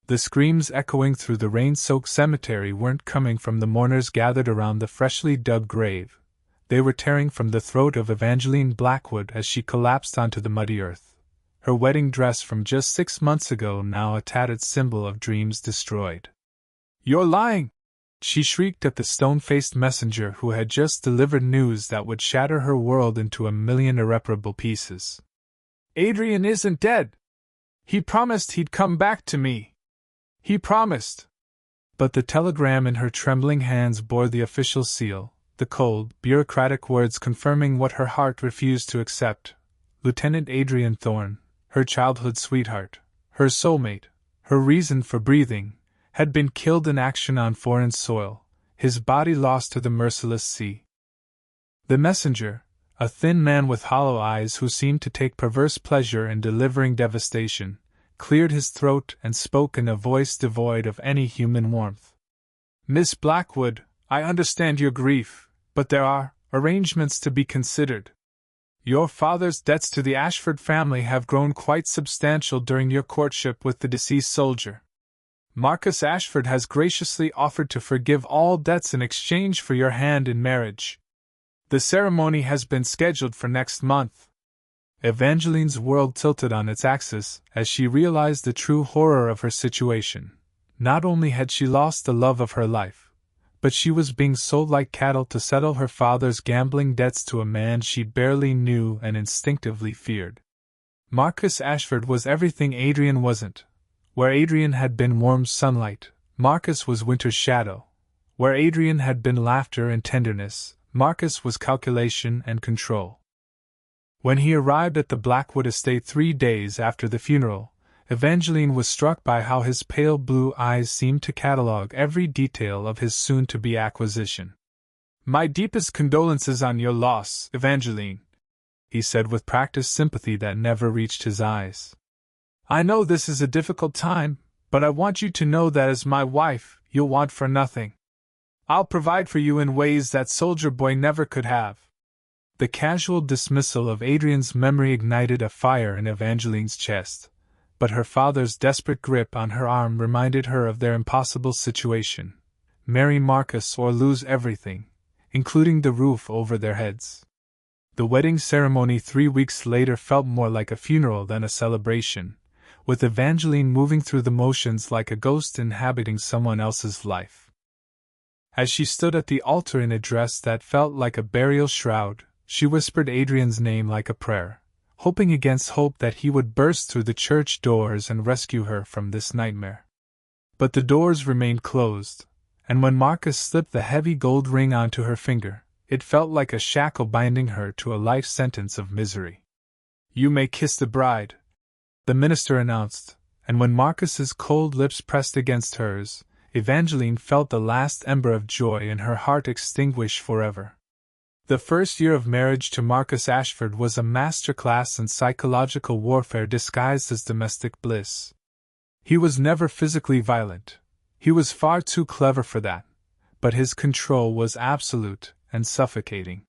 The screams echoing through the rain-soaked cemetery weren't coming from the mourners gathered around the freshly dug grave. They were tearing from the throat of Evangeline Blackwood as she collapsed onto the muddy earth. Her wedding dress from just 6 months ago now a tattered symbol of dreams destroyed. "You're lying!" she shrieked at the stone-faced messenger who had just delivered news that would shatter her world into a million irreparable pieces. "Adrian isn't dead! He promised he'd come back to me! He promised!" But the telegram in her trembling hands bore the official seal, the cold, bureaucratic words confirming what her heart refused to accept. Lieutenant Adrian Thorne, her childhood sweetheart, her soulmate, her reason for breathing, had been killed in action on foreign soil, his body lost to the merciless sea. The messenger, a thin man with hollow eyes who seemed to take perverse pleasure in delivering devastation, cleared his throat and spoke in a voice devoid of any human warmth. "Miss Blackwood, I understand your grief, but there are arrangements to be considered. Your father's debts to the Ashford family have grown quite substantial during your courtship with the deceased soldier. Marcus Ashford has graciously offered to forgive all debts in exchange for your hand in marriage. The ceremony has been scheduled for next month." Evangeline's world tilted on its axis as she realized the true horror of her situation. Not only had she lost the love of her life, but she was being sold like cattle to settle her father's gambling debts to a man she barely knew and instinctively feared. Marcus Ashford was everything Adrian wasn't. Where Adrian had been warm sunlight, Marcus was winter's shadow. Where Adrian had been laughter and tenderness, Marcus was calculation and control. When he arrived at the Blackwood estate 3 days after the funeral, Evangeline was struck by how his pale blue eyes seemed to catalogue every detail of his soon-to-be acquisition. "My deepest condolences on your loss, Evangeline," he said with practiced sympathy that never reached his eyes. "I know this is a difficult time, but I want you to know that as my wife, you'll want for nothing. I'll provide for you in ways that soldier boy never could have." The casual dismissal of Adrian's memory ignited a fire in Evangeline's chest, but her father's desperate grip on her arm reminded her of their impossible situation: marry Marcus or lose everything, including the roof over their heads. The wedding ceremony 3 weeks later felt more like a funeral than a celebration, with Evangeline moving through the motions like a ghost inhabiting someone else's life. As she stood at the altar in a dress that felt like a burial shroud, she whispered Adrian's name like a prayer, hoping against hope that he would burst through the church doors and rescue her from this nightmare. But the doors remained closed, and when Marcus slipped the heavy gold ring onto her finger, it felt like a shackle binding her to a life sentence of misery. "You may kiss the bride," the minister announced, and when Marcus's cold lips pressed against hers, Evangeline felt the last ember of joy in her heart extinguish forever. The first year of marriage to Marcus Ashford was a masterclass in psychological warfare disguised as domestic bliss. He was never physically violent. He was far too clever for that, but his control was absolute and suffocating.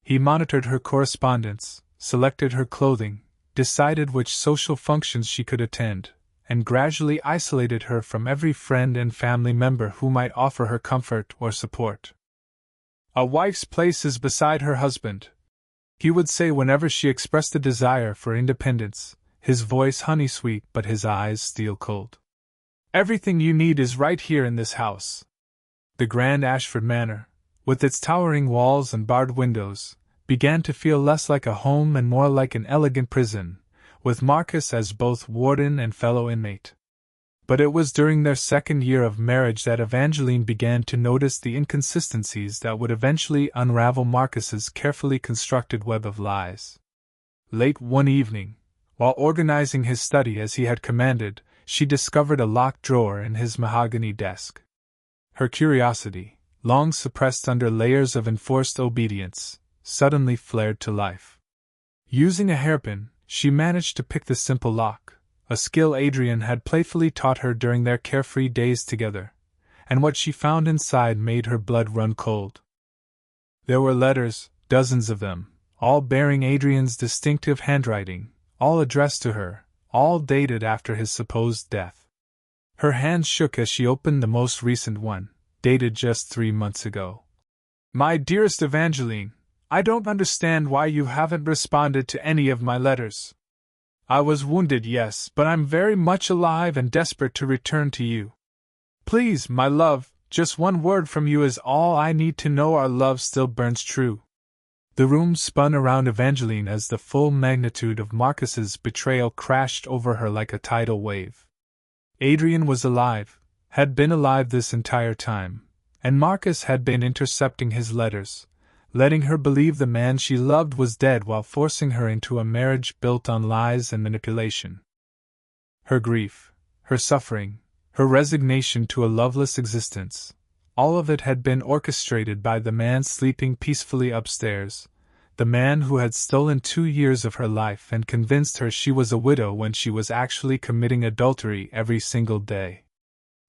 He monitored her correspondence, selected her clothing, decided which social functions she could attend, and gradually isolated her from every friend and family member who might offer her comfort or support. "A wife's place is beside her husband," he would say whenever she expressed a desire for independence, his voice honey-sweet but his eyes steel-cold. "Everything you need is right here in this house." The grand Ashford Manor, with its towering walls and barred windows, began to feel less like a home and more like an elegant prison, with Marcus as both warden and fellow inmate. But it was during their second year of marriage that Evangeline began to notice the inconsistencies that would eventually unravel Marcus's carefully constructed web of lies. Late one evening, while organizing his study as he had commanded, she discovered a locked drawer in his mahogany desk. Her curiosity, long suppressed under layers of enforced obedience, suddenly flared to life. Using a hairpin, she managed to pick the simple lock, a skill Adrian had playfully taught her during their carefree days together, and what she found inside made her blood run cold. There were letters, dozens of them, all bearing Adrian's distinctive handwriting, all addressed to her, all dated after his supposed death. Her hand shook as she opened the most recent one, dated just 3 months ago. My dearest Evangeline, I don't understand why you haven't responded to any of my letters. I was wounded, yes, but I'm very much alive and desperate to return to you. Please, my love, just one word from you is all I need to know our love still burns true. The room spun around Evangeline as the full magnitude of Marcus's betrayal crashed over her like a tidal wave. Adrian was alive, had been alive this entire time, and Marcus had been intercepting his letters, letting her believe the man she loved was dead while forcing her into a marriage built on lies and manipulation. Her grief, her suffering, her resignation to a loveless existence, all of it had been orchestrated by the man sleeping peacefully upstairs, the man who had stolen 2 years of her life and convinced her she was a widow when she was actually committing adultery every single day.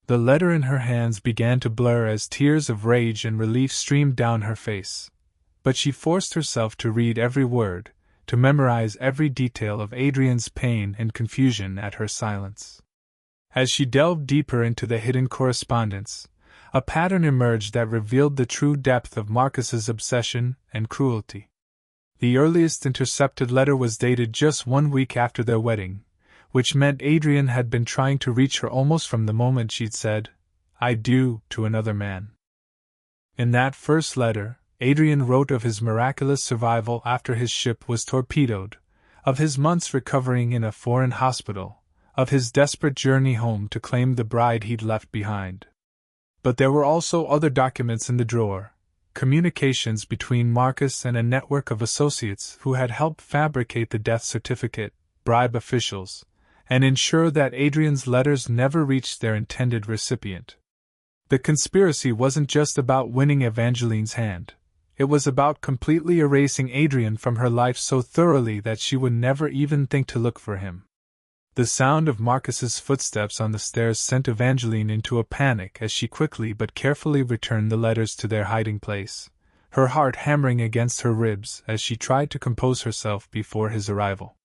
The letter in her hands began to blur as tears of rage and relief streamed down her face. But she forced herself to read every word, to memorize every detail of Adrian's pain and confusion at her silence. As she delved deeper into the hidden correspondence, a pattern emerged that revealed the true depth of Marcus's obsession and cruelty. The earliest intercepted letter was dated just 1 week after their wedding, which meant Adrian had been trying to reach her almost from the moment she'd said, "I do," to another man. In that first letter, Adrian wrote of his miraculous survival after his ship was torpedoed, of his months recovering in a foreign hospital, of his desperate journey home to claim the bride he'd left behind. But there were also other documents in the drawer, communications between Marcus and a network of associates who had helped fabricate the death certificate, bribe officials, and ensure that Adrian's letters never reached their intended recipient. The conspiracy wasn't just about winning Evangeline's hand. It was about completely erasing Adrian from her life so thoroughly that she would never even think to look for him. The sound of Marcus's footsteps on the stairs sent Evangeline into a panic as she quickly but carefully returned the letters to their hiding place, her heart hammering against her ribs as she tried to compose herself before his arrival.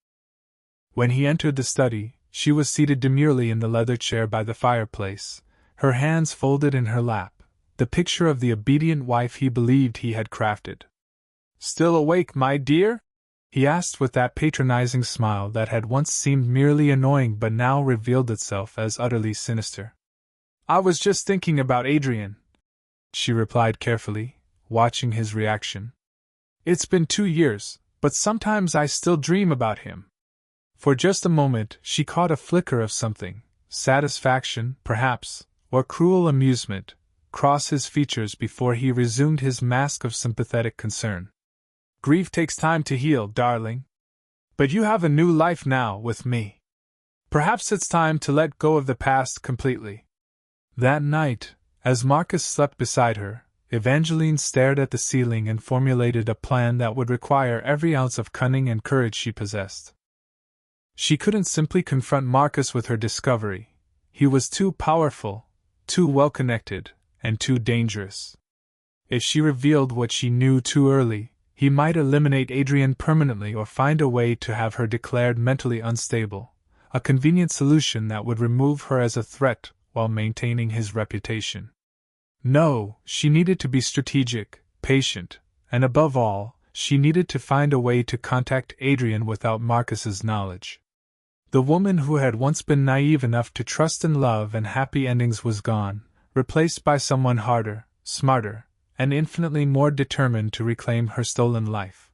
When he entered the study, she was seated demurely in the leather chair by the fireplace, her hands folded in her lap, the picture of the obedient wife he believed he had crafted. "Still awake, my dear?" he asked with that patronizing smile that had once seemed merely annoying but now revealed itself as utterly sinister. "I was just thinking about Adrian," she replied carefully, watching his reaction. "It's been 2 years, but sometimes I still dream about him." For just a moment she caught a flicker of something, satisfaction, perhaps, or cruel amusement, cross his features before he resumed his mask of sympathetic concern. "Grief takes time to heal, darling. But you have a new life now with me. Perhaps it's time to let go of the past completely." That night, as Marcus slept beside her, Evangeline stared at the ceiling and formulated a plan that would require every ounce of cunning and courage she possessed. She couldn't simply confront Marcus with her discovery. He was too powerful, too well-connected, and too dangerous. If she revealed what she knew too early, he might eliminate Adrian permanently or find a way to have her declared mentally unstable, a convenient solution that would remove her as a threat while maintaining his reputation. No, she needed to be strategic, patient, and above all, she needed to find a way to contact Adrian without Marcus's knowledge. The woman who had once been naive enough to trust in love and happy endings was gone, replaced by someone harder, smarter, and infinitely more determined to reclaim her stolen life.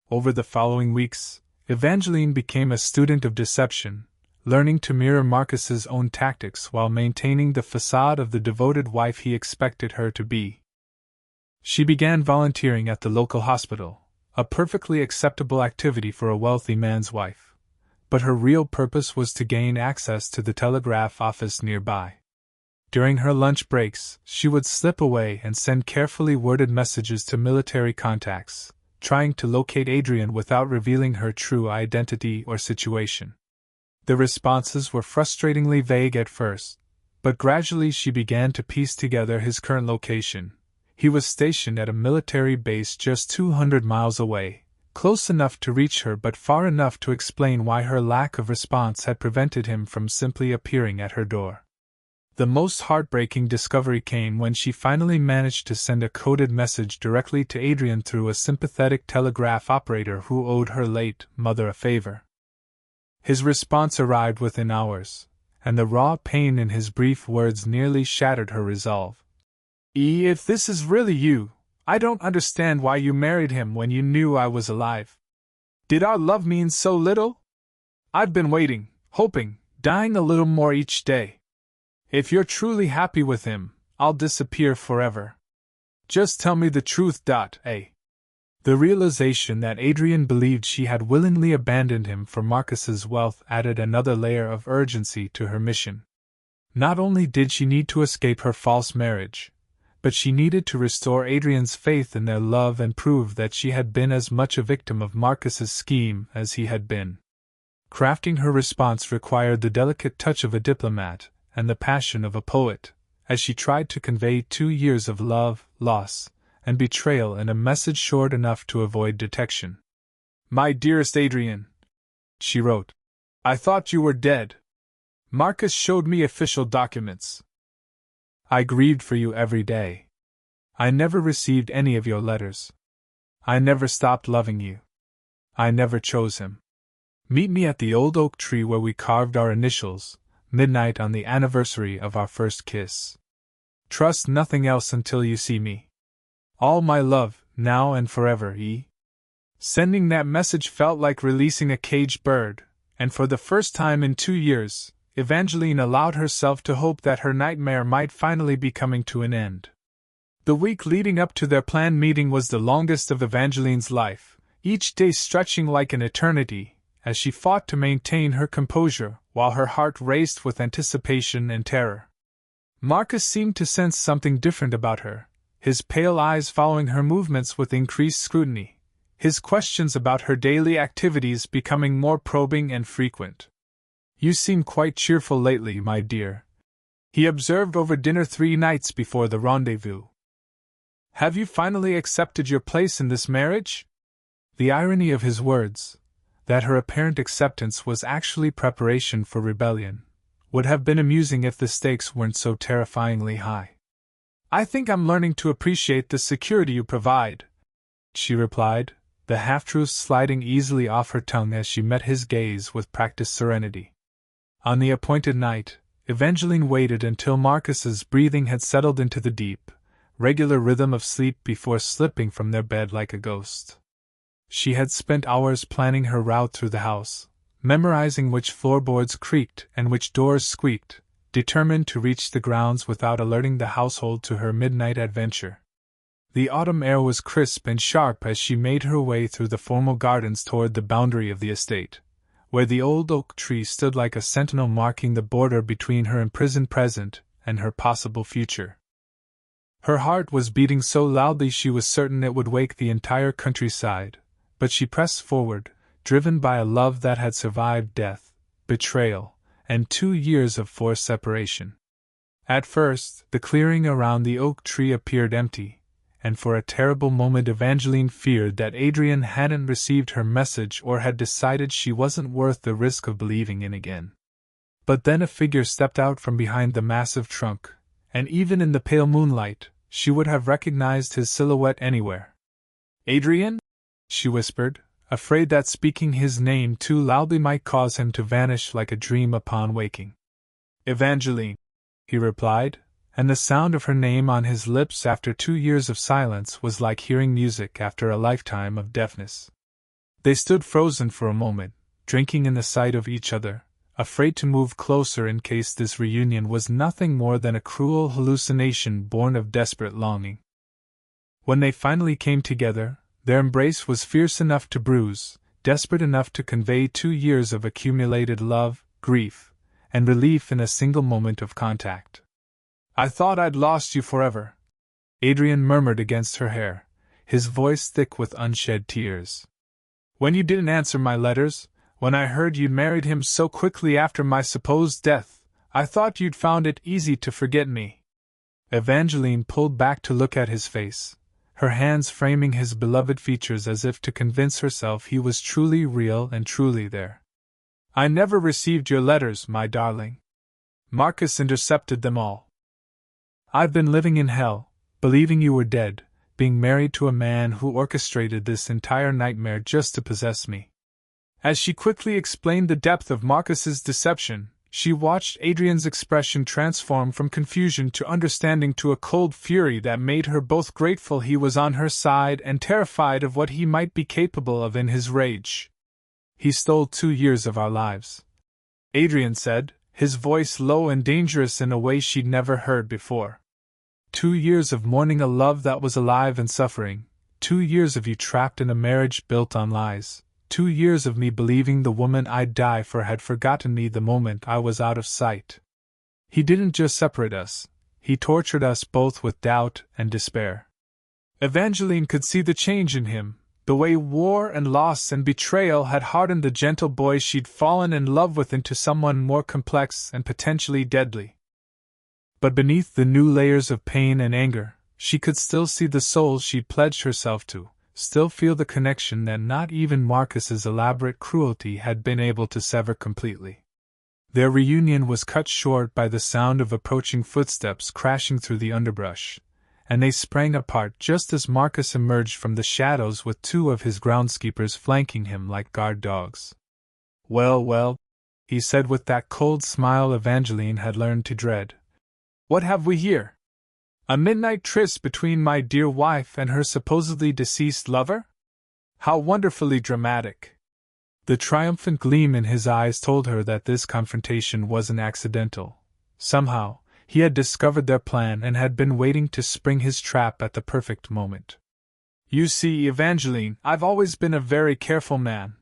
Over the following weeks, Evangeline became a student of deception, learning to mirror Marcus's own tactics while maintaining the facade of the devoted wife he expected her to be. She began volunteering at the local hospital, a perfectly acceptable activity for a wealthy man's wife. But her real purpose was to gain access to the telegraph office nearby. During her lunch breaks, she would slip away and send carefully worded messages to military contacts, trying to locate Adrian without revealing her true identity or situation. The responses were frustratingly vague at first, but gradually she began to piece together his current location. He was stationed at a military base just 200 miles away, close enough to reach her but far enough to explain why her lack of response had prevented him from simply appearing at her door. The most heartbreaking discovery came when she finally managed to send a coded message directly to Adrian through a sympathetic telegraph operator who owed her late mother a favor. His response arrived within hours, and the raw pain in his brief words nearly shattered her resolve. If this is really you, I don't understand why you married him when you knew I was alive. Did our love mean so little? I've been waiting, hoping, dying a little more each day. If you're truly happy with him, I'll disappear forever. Just tell me the truth. The realization that Adrian believed she had willingly abandoned him for Marcus's wealth added another layer of urgency to her mission. Not only did she need to escape her false marriage, but she needed to restore Adrian's faith in their love and prove that she had been as much a victim of Marcus's scheme as he had been. Crafting her response required the delicate touch of a diplomat and the passion of a poet, as she tried to convey 2 years of love, loss, and betrayal in a message short enough to avoid detection. My dearest Adrian, she wrote, I thought you were dead. Marcus showed me official documents. I grieved for you every day. I never received any of your letters. I never stopped loving you. I never chose him. Meet me at the old oak tree where we carved our initials, midnight on the anniversary of our first kiss. Trust nothing else until you see me. All my love, now and forever, E. Sending that message felt like releasing a caged bird, and for the first time in 2 years, Evangeline allowed herself to hope that her nightmare might finally be coming to an end. The week leading up to their planned meeting was the longest of Evangeline's life, each day stretching like an eternity, as she fought to maintain her composure while her heart raced with anticipation and terror. Marcus seemed to sense something different about her, his pale eyes following her movements with increased scrutiny, his questions about her daily activities becoming more probing and frequent. You seem quite cheerful lately, my dear, he observed over dinner 3 nights before the rendezvous. Have you finally accepted your place in this marriage? The irony of his words, that her apparent acceptance was actually preparation for rebellion, would have been amusing if the stakes weren't so terrifyingly high. I think I'm learning to appreciate the security you provide, she replied, the half-truths sliding easily off her tongue as she met his gaze with practiced serenity. On the appointed night, Evangeline waited until Marcus's breathing had settled into the deep, regular rhythm of sleep before slipping from their bed like a ghost. She had spent hours planning her route through the house, memorizing which floorboards creaked and which doors squeaked, determined to reach the grounds without alerting the household to her midnight adventure. The autumn air was crisp and sharp as she made her way through the formal gardens toward the boundary of the estate, where the old oak tree stood like a sentinel marking the border between her imprisoned present and her possible future. Her heart was beating so loudly she was certain it would wake the entire countryside, but she pressed forward, driven by a love that had survived death, betrayal, and 2 years of forced separation. At first, the clearing around the oak tree appeared empty, and for a terrible moment Evangeline feared that Adrian hadn't received her message or had decided she wasn't worth the risk of believing in again. But then a figure stepped out from behind the massive trunk, and even in the pale moonlight, she would have recognized his silhouette anywhere. Adrian? She whispered, afraid that speaking his name too loudly might cause him to vanish like a dream upon waking. Evangeline, he replied, and the sound of her name on his lips after 2 years of silence was like hearing music after a lifetime of deafness. They stood frozen for a moment, drinking in the sight of each other, afraid to move closer in case this reunion was nothing more than a cruel hallucination born of desperate longing. When they finally came together, their embrace was fierce enough to bruise, desperate enough to convey 2 years of accumulated love, grief, and relief in a single moment of contact. I thought I'd lost you forever, Adrian murmured against her hair, his voice thick with unshed tears. When you didn't answer my letters, when I heard you'd married him so quickly after my supposed death, I thought you'd found it easy to forget me. Evangeline pulled back to look at his face, her hands framing his beloved features as if to convince herself he was truly real and truly there. I never received your letters, my darling. Marcus intercepted them all. I've been living in hell, believing you were dead, being married to a man who orchestrated this entire nightmare just to possess me. As she quickly explained the depth of Marcus's deception, she watched Adrian's expression transform from confusion to understanding to a cold fury that made her both grateful he was on her side and terrified of what he might be capable of in his rage. He stole 2 years of our lives, Adrian said, his voice low and dangerous in a way she'd never heard before. 2 years of mourning a love that was alive and suffering, 2 years of you trapped in a marriage built on lies. 2 years of me believing the woman I'd die for had forgotten me the moment I was out of sight. He didn't just separate us, he tortured us both with doubt and despair. Evangeline could see the change in him, the way war and loss and betrayal had hardened the gentle boy she'd fallen in love with into someone more complex and potentially deadly. But beneath the new layers of pain and anger, she could still see the soul she'd pledged herself to. Still feel the connection that not even Marcus's elaborate cruelty had been able to sever completely. Their reunion was cut short by the sound of approaching footsteps crashing through the underbrush, and they sprang apart just as Marcus emerged from the shadows with 2 of his groundskeepers flanking him like guard dogs. Well, well, he said with that cold smile Evangeline had learned to dread. What have we here? A midnight tryst between my dear wife and her supposedly deceased lover? How wonderfully dramatic! The triumphant gleam in his eyes told her that this confrontation wasn't accidental. Somehow, he had discovered their plan and had been waiting to spring his trap at the perfect moment. You see, Evangeline, I've always been a very careful man.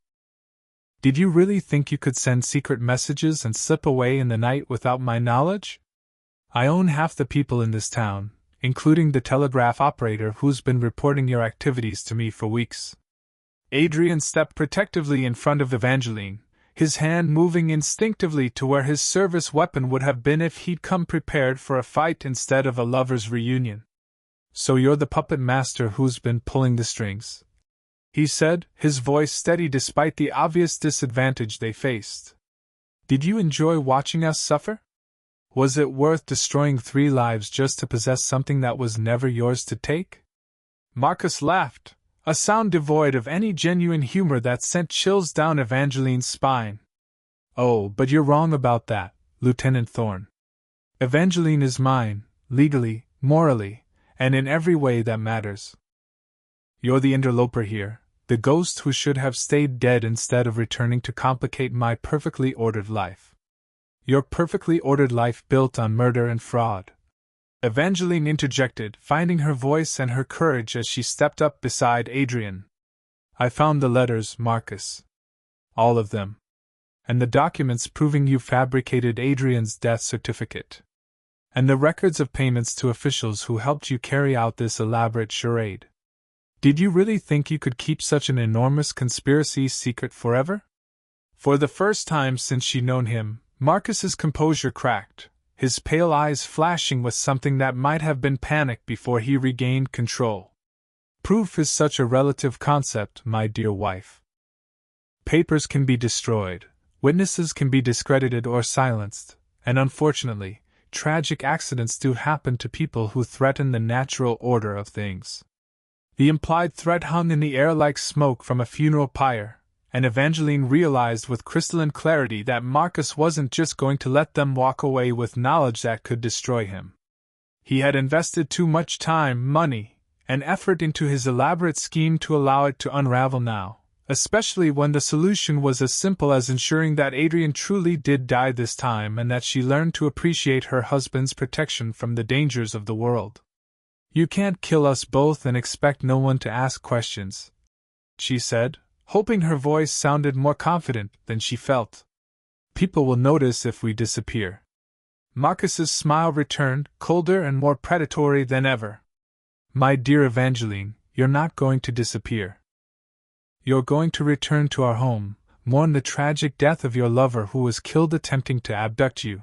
Did you really think you could send secret messages and slip away in the night without my knowledge? I own half the people in this town, including the telegraph operator who's been reporting your activities to me for weeks. Adrian stepped protectively in front of Evangeline, his hand moving instinctively to where his service weapon would have been if he'd come prepared for a fight instead of a lover's reunion. So you're the puppet master who's been pulling the strings, he said, his voice steady despite the obvious disadvantage they faced. Did you enjoy watching us suffer? Was it worth destroying 3 lives just to possess something that was never yours to take? Marcus laughed, a sound devoid of any genuine humor that sent chills down Evangeline's spine. Oh, but you're wrong about that, Lieutenant Thorne. Evangeline is mine, legally, morally, and in every way that matters. You're the interloper here, the ghost who should have stayed dead instead of returning to complicate my perfectly ordered life. Your perfectly ordered life built on murder and fraud. Evangeline interjected, finding her voice and her courage as she stepped up beside Adrian. I found the letters, Marcus. All of them. And the documents proving you fabricated Adrian's death certificate. And the records of payments to officials who helped you carry out this elaborate charade. Did you really think you could keep such an enormous conspiracy secret forever? For the first time since she'd known him, Marcus's composure cracked, his pale eyes flashing with something that might have been panic before he regained control. Proof is such a relative concept, my dear wife. Papers can be destroyed, witnesses can be discredited or silenced, and unfortunately, tragic accidents do happen to people who threaten the natural order of things. The implied threat hung in the air like smoke from a funeral pyre, and Evangeline realized with crystalline clarity that Marcus wasn't just going to let them walk away with knowledge that could destroy him. He had invested too much time, money, and effort into his elaborate scheme to allow it to unravel now, especially when the solution was as simple as ensuring that Adrian truly did die this time and that she learned to appreciate her husband's protection from the dangers of the world. You can't kill us both and expect no one to ask questions, she said, hoping her voice sounded more confident than she felt. People will notice if we disappear. Marcus's smile returned, colder and more predatory than ever. My dear Evangeline, you're not going to disappear. You're going to return to our home, mourn the tragic death of your lover who was killed attempting to abduct you,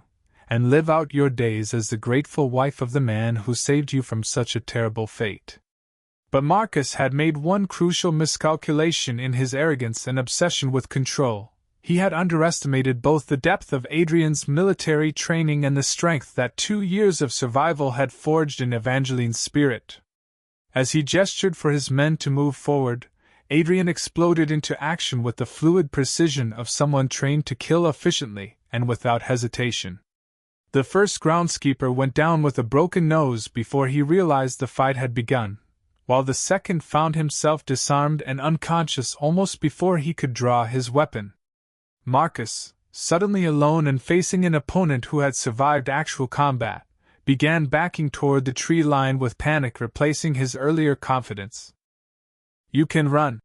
and live out your days as the grateful wife of the man who saved you from such a terrible fate. But Marcus had made one crucial miscalculation in his arrogance and obsession with control. He had underestimated both the depth of Adrian's military training and the strength that 2 years of survival had forged in Evangeline's spirit. As he gestured for his men to move forward, Adrian exploded into action with the fluid precision of someone trained to kill efficiently and without hesitation. The first groundskeeper went down with a broken nose before he realized the fight had begun, while the second found himself disarmed and unconscious almost before he could draw his weapon. Marcus, suddenly alone and facing an opponent who had survived actual combat, began backing toward the tree line with panic replacing his earlier confidence. "You can run,"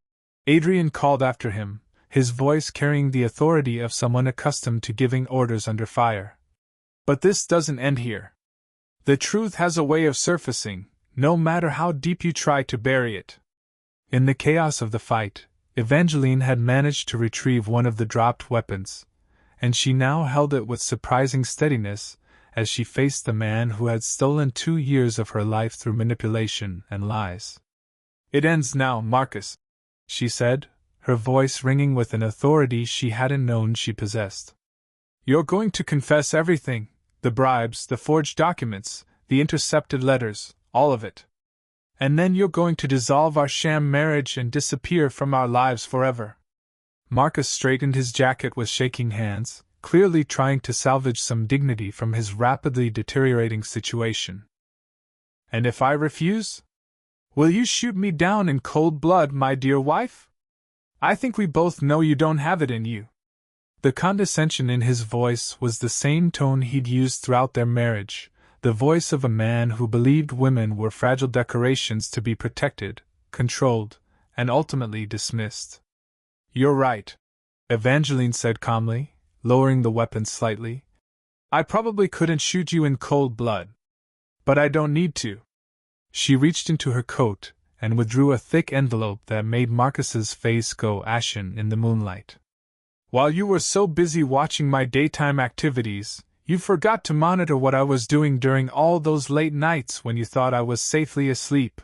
Adrian called after him, his voice carrying the authority of someone accustomed to giving orders under fire. "But this doesn't end here. The truth has a way of surfacing, no matter how deep you try to bury it." In the chaos of the fight, Evangeline had managed to retrieve one of the dropped weapons, and she now held it with surprising steadiness as she faced the man who had stolen 2 years of her life through manipulation and lies. "It ends now, Marcus," she said, her voice ringing with an authority she hadn't known she possessed. "You're going to confess everything, the bribes, the forged documents, the intercepted letters, all of it. And then you're going to dissolve our sham marriage and disappear from our lives forever." Marcus straightened his jacket with shaking hands, clearly trying to salvage some dignity from his rapidly deteriorating situation. "And if I refuse? Will you shoot me down in cold blood, my dear wife? I think we both know you don't have it in you." The condescension in his voice was the same tone he'd used throughout their marriage, the voice of a man who believed women were fragile decorations to be protected, controlled, and ultimately dismissed. "You're right," Evangeline said calmly, lowering the weapon slightly. "I probably couldn't shoot you in cold blood. But I don't need to." She reached into her coat and withdrew a thick envelope that made Marcus's face go ashen in the moonlight. "While you were so busy watching my daytime activities, you forgot to monitor what I was doing during all those late nights when you thought I was safely asleep.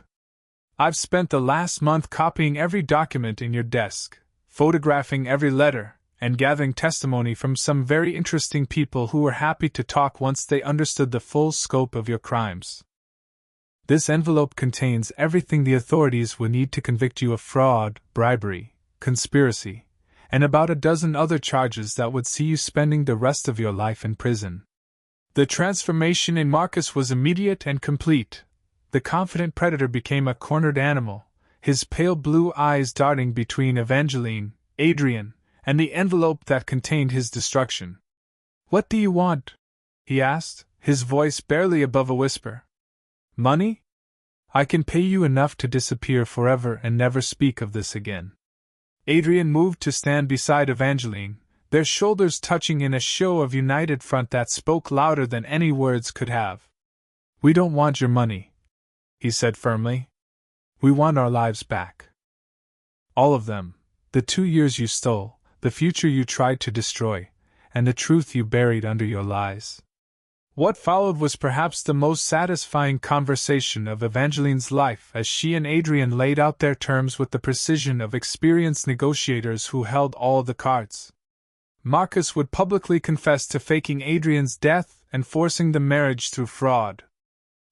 I've spent the last month copying every document in your desk, photographing every letter, and gathering testimony from some very interesting people who were happy to talk once they understood the full scope of your crimes. This envelope contains everything the authorities would need to convict you of fraud, bribery, conspiracy, and about a dozen other charges that would see you spending the rest of your life in prison." The transformation in Marcus was immediate and complete. The confident predator became a cornered animal, his pale blue eyes darting between Evangeline, Adrian, and the envelope that contained his destruction. "What do you want?" he asked, his voice barely above a whisper. "Money? I can pay you enough to disappear forever and never speak of this again." Adrian moved to stand beside Evangeline, their shoulders touching in a show of united front that spoke louder than any words could have. "We don't want your money," he said firmly. "We want our lives back. All of them, the 2 years you stole, the future you tried to destroy, and the truth you buried under your lies." What followed was perhaps the most satisfying conversation of Evangeline's life as she and Adrian laid out their terms with the precision of experienced negotiators who held all the cards. Marcus would publicly confess to faking Adrian's death and forcing the marriage through fraud.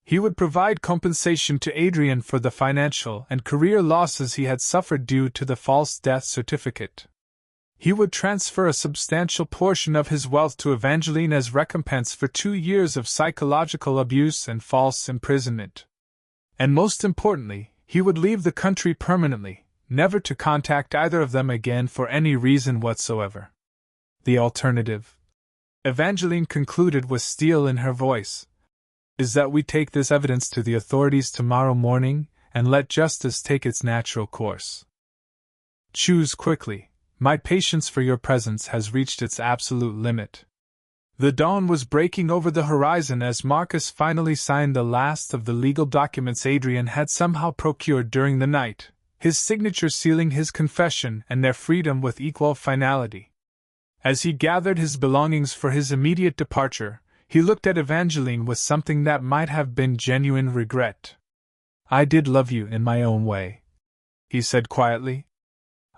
He would provide compensation to Adrian for the financial and career losses he had suffered due to the false death certificate. He would transfer a substantial portion of his wealth to Evangeline as recompense for 2 years of psychological abuse and false imprisonment. And most importantly, he would leave the country permanently, never to contact either of them again for any reason whatsoever. The alternative, Evangeline concluded with steel in her voice, is that we take this evidence to the authorities tomorrow morning and let justice take its natural course. Choose quickly. My patience for your presence has reached its absolute limit." The dawn was breaking over the horizon as Marcus finally signed the last of the legal documents Adrian had somehow procured during the night, his signature sealing his confession and their freedom with equal finality. As he gathered his belongings for his immediate departure, he looked at Evangeline with something that might have been genuine regret. "I did love you in my own way," he said quietly.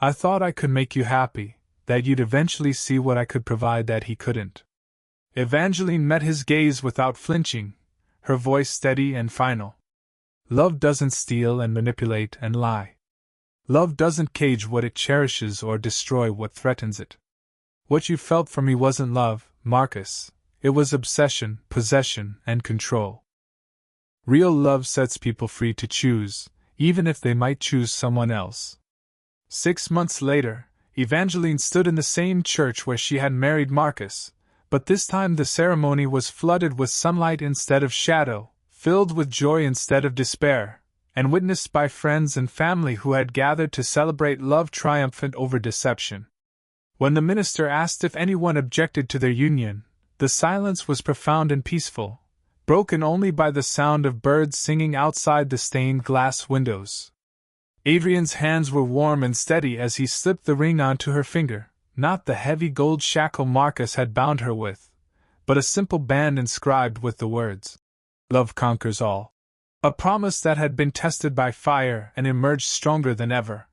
"I thought I could make you happy, that you'd eventually see what I could provide that he couldn't. Evangeline met his gaze without flinching, her voice steady and final. Love doesn't steal and manipulate and lie. Love doesn't cage what it cherishes or destroy what threatens it. What you felt for me wasn't love, Marcus. It was obsession, possession, and control. Real love sets people free to choose, even if they might choose someone else. 6 months later, Evangeline stood in the same church where she had married Marcus, but this time the ceremony was flooded with sunlight instead of shadow, filled with joy instead of despair, and witnessed by friends and family who had gathered to celebrate love triumphant over deception. When the minister asked if anyone objected to their union, the silence was profound and peaceful, broken only by the sound of birds singing outside the stained glass windows. Adrian's hands were warm and steady as he slipped the ring onto her finger, not the heavy gold shackle Marcus had bound her with, but a simple band inscribed with the words, "Love conquers all," a promise that had been tested by fire and emerged stronger than ever.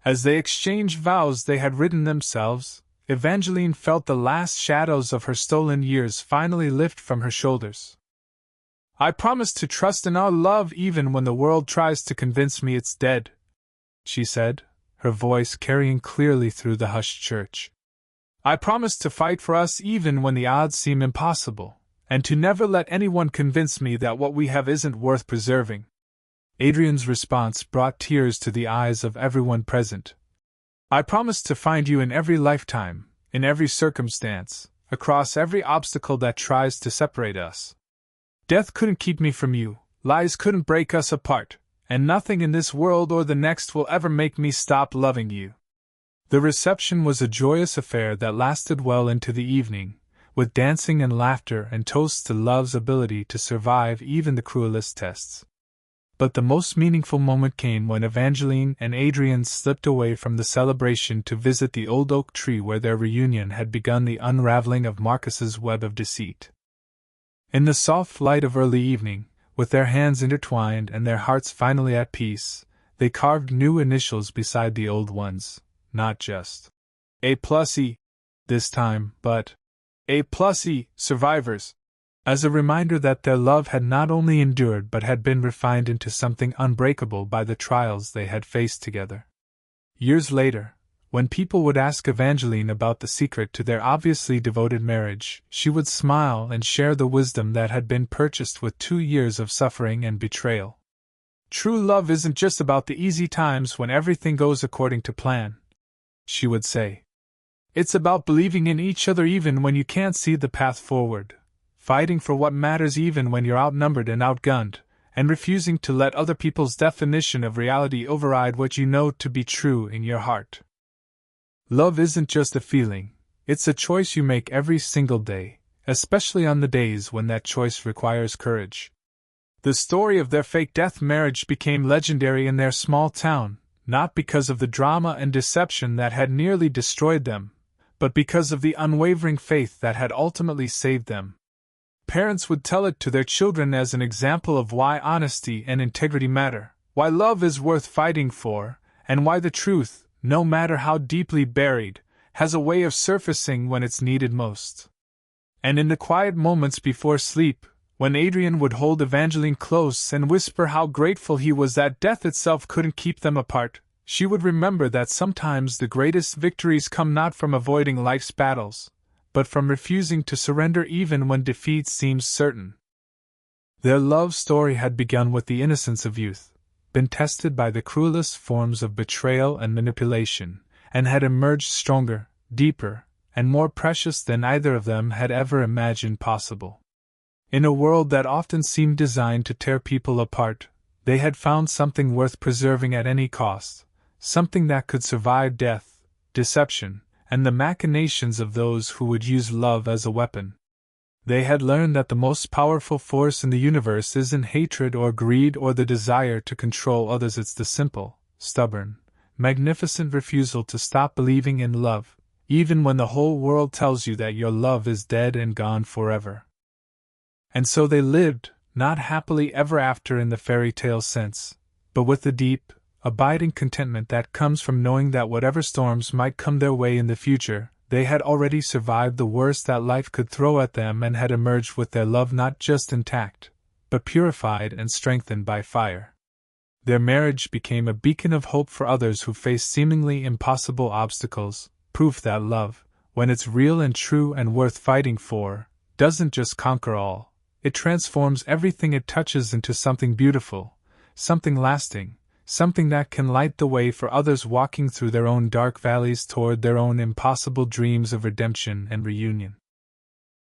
As they exchanged vows they had written themselves, Evangeline felt the last shadows of her stolen years finally lift from her shoulders. "I promise to trust in our love even when the world tries to convince me it's dead," she said, her voice carrying clearly through the hushed church. "I promise to fight for us even when the odds seem impossible, and to never let anyone convince me that what we have isn't worth preserving." Adrian's response brought tears to the eyes of everyone present. "I promise to find you in every lifetime, in every circumstance, across every obstacle that tries to separate us. Death couldn't keep me from you, lies couldn't break us apart, and nothing in this world or the next will ever make me stop loving you." The reception was a joyous affair that lasted well into the evening, with dancing and laughter and toasts to love's ability to survive even the cruelest tests. But the most meaningful moment came when Evangeline and Adrian slipped away from the celebration to visit the old oak tree where their reunion had begun the unraveling of Marcus's web of deceit. In the soft light of early evening, with their hands intertwined and their hearts finally at peace, they carved new initials beside the old ones, not just A+E this time, but A+E survivors, as a reminder that their love had not only endured but had been refined into something unbreakable by the trials they had faced together. Years later, when people would ask Evangeline about the secret to their obviously devoted marriage, she would smile and share the wisdom that had been purchased with 2 years of suffering and betrayal. "True love isn't just about the easy times when everything goes according to plan," she would say. "It's about believing in each other even when you can't see the path forward, fighting for what matters even when you're outnumbered and outgunned, and refusing to let other people's definition of reality override what you know to be true in your heart. Love isn't just a feeling, it's a choice you make every single day, especially on the days when that choice requires courage." The story of their fake death marriage became legendary in their small town, not because of the drama and deception that had nearly destroyed them, but because of the unwavering faith that had ultimately saved them. Parents would tell it to their children as an example of why honesty and integrity matter, why love is worth fighting for, and why the truth, no matter how deeply buried, has a way of surfacing when it's needed most. And in the quiet moments before sleep, when Adrian would hold Evangeline close and whisper how grateful he was that death itself couldn't keep them apart, she would remember that sometimes the greatest victories come not from avoiding life's battles, but from refusing to surrender even when defeat seems certain. Their love story had begun with the innocence of youth, been tested by the cruelest forms of betrayal and manipulation, and had emerged stronger, deeper, and more precious than either of them had ever imagined possible. In a world that often seemed designed to tear people apart, they had found something worth preserving at any cost, something that could survive death, deception, and the machinations of those who would use love as a weapon. They had learned that the most powerful force in the universe isn't hatred or greed or the desire to control others, it's the simple, stubborn, magnificent refusal to stop believing in love, even when the whole world tells you that your love is dead and gone forever. And so they lived, not happily ever after in the fairy tale sense, but with the deep, abiding contentment that comes from knowing that whatever storms might come their way in the future, they had already survived the worst that life could throw at them and had emerged with their love not just intact, but purified and strengthened by fire. Their marriage became a beacon of hope for others who faced seemingly impossible obstacles, proof that love, when it's real and true and worth fighting for, doesn't just conquer all, it transforms everything it touches into something beautiful, something lasting, something that can light the way for others walking through their own dark valleys toward their own impossible dreams of redemption and reunion.